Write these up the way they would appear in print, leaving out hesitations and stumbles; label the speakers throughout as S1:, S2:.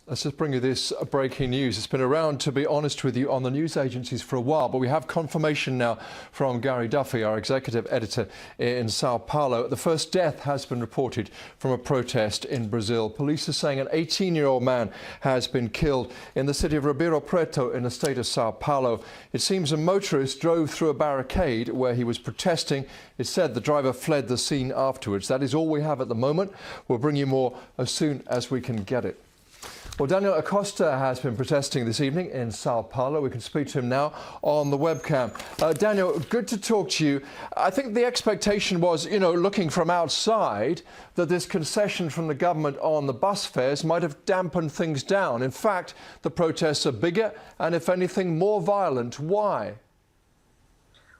S1: Let's just bring you this breaking news. It's been around, to be honest with you, on the news agencies for a while, but we have confirmation now from Gary Duffy, our executive editor in Sao Paulo. The first death has been reported from a protest in Brazil. Police are saying an 18-year-old man has been killed in the city of Ribeirao Preto in the state of Sao Paulo. It seems a motorist drove through a barricade where he was protesting. It's said the driver fled the scene afterwards. That is all we have at the moment. We'll bring you more as soon as we can get it. Well, Daniel Acosta has been protesting this evening in Sao Paulo. We can speak to him now on the webcam. Daniel, good to talk to you. I think the expectation was, looking from outside, that this concession from the government on the bus fares might have dampened things down. In fact, the protests are bigger and, if anything, more violent. Why?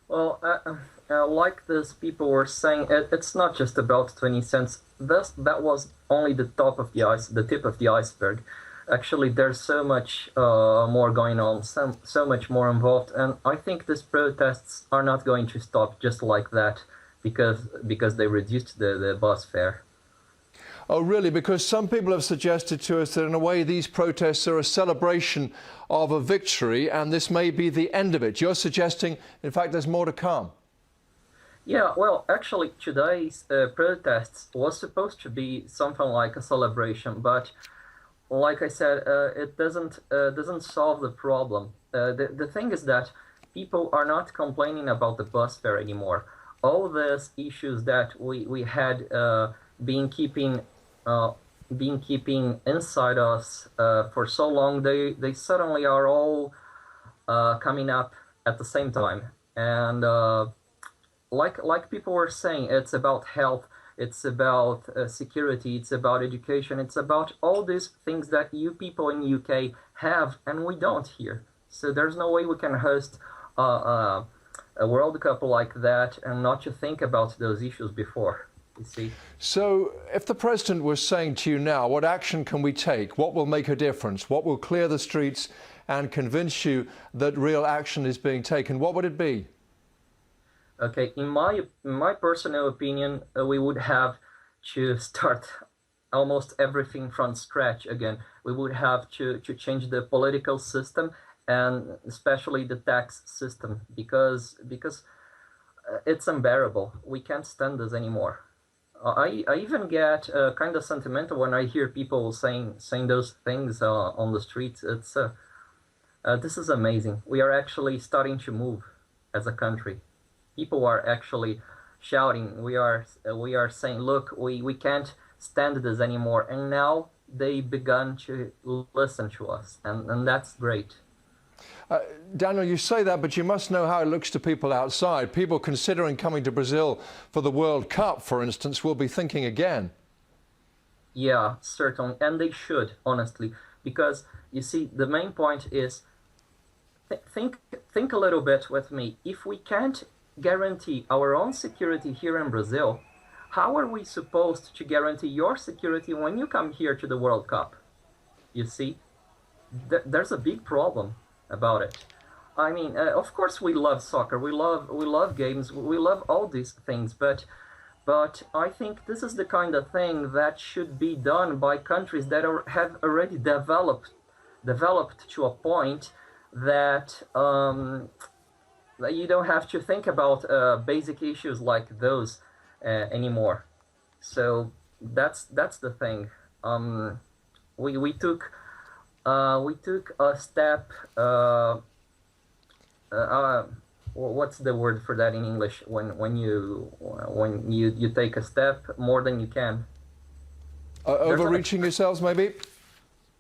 S2: Well, like these people were saying, it's not just about 20 cents. That was only the top of the tip of the iceberg. Actually, there's so much more going on, so much more involved, and I think these protests are not going to stop just like that because they reduced the bus fare.
S1: Oh, really? Because some people have suggested to us that in a way these protests are a celebration of a victory and this may be the end of it. You're suggesting, in fact, there's more to come.
S2: Yeah, well, actually, today's protests was supposed to be something like a celebration, but like I said, it doesn't solve the problem. The thing is that people are not complaining about the bus fare anymore. All these issues that we had been keeping inside us for so long, they suddenly are all coming up at the same time. And like people were saying, it's about health. It's about security, it's about education, it's about all these things that you people in UK have and we don't here. So there's no way we can host a World Cup like that and not to think about those issues before, you see.
S1: So if the President was saying to you now, what action can we take? What will make a difference? What will clear the streets and convince you that real action is being taken? What would it be?
S2: Okay, in my personal opinion, we would have to start almost everything from scratch again. We would have to change the political system and especially the tax system because it's unbearable. We can't stand this anymore. I even get kind of sentimental when I hear people saying those things on the streets. It's this is amazing. We are actually starting to move as a country. People are actually shouting. We are saying, look, we can't stand this anymore. And now they begun to listen to us, and that's great.
S1: Daniel, you say that, but you must know how it looks to people outside. People considering coming to Brazil for the World Cup, for instance, will be thinking again.
S2: Yeah, certainly, and they should, honestly, because you see, the main point is think a little bit with me. If we can't guarantee our own security here in Brazil, how are we supposed to guarantee your security when you come here to the World Cup? You see, there's a big problem about it. I mean, of course we love soccer, we love games, we love all these things, but I think this is the kind of thing that should be done by countries that have already developed to a point that you don't have to think about basic issues like those anymore. So that's the thing. We took a step. What's the word for that in English? When you take a step more than you can.
S1: Overreaching yourselves, maybe?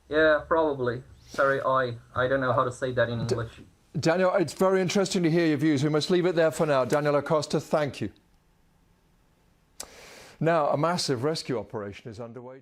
S2: Yeah, probably. Sorry, I don't know how to say that in English.
S1: Daniel, it's very interesting to hear your views. We must leave it there for now. Daniel Acosta, thank you. Now, a massive rescue operation is underway.